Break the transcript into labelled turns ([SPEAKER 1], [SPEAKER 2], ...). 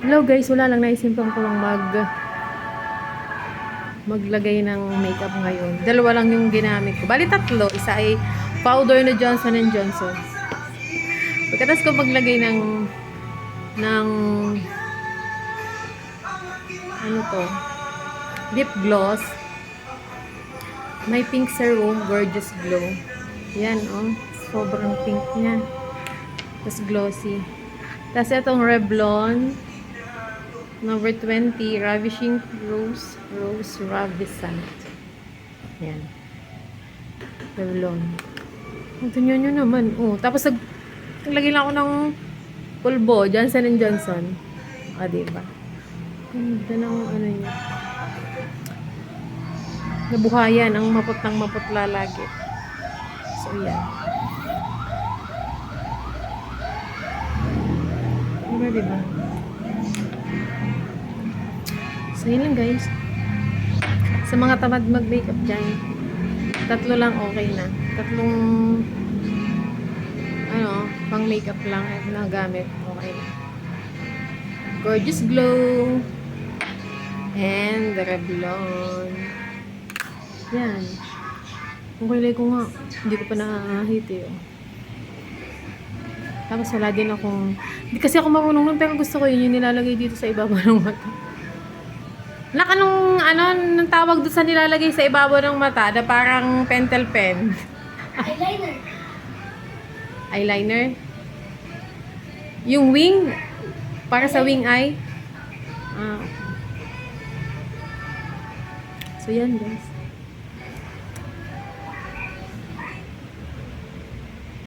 [SPEAKER 1] Hello guys, wala lang, naisipan ko lang maglagay ng makeup ngayon. Dalawa lang yung ginamit ko. Bali tatlo, isa ay powder na Johnson & Johnson. Pagkatapos ko maglagay ng ano to, lip gloss. May pink serum, gorgeous glow. Yan oh, sobrang pink niya. Tapos glossy. Tapos itong Revlon number 20, Ravishing Rose Ravissant. Yan. Revlon. Ito nyo naman. Oh, tapos naglagay lang ako ng pulbo, Johnson & Johnson. Ah, diba? Ganda ng ano niya. Nabuhayan. Ang maput ng maputla lagi. So, yan. Diba? So, yun lang guys. Sa mga tamad mag-makeup dyan, tatlo lang okay na. Tatlong pang makeup lang na gamit. Okay na. Gorgeous Glow and the Revlon. Yan. Kung kulay ko nga, hindi ko pa nakahit eh. Tapos wala din akong, hindi kasi ako marunong nun, pero gusto ko yun yung nilalagay dito sa ibabaw ng mata. Anong tawag doon sa nilalagay sa ibabaw ng mata na parang pentel pen?
[SPEAKER 2] Eyeliner.
[SPEAKER 1] Eyeliner? Yung wing? Para sa wing eye? Ah. So yan guys.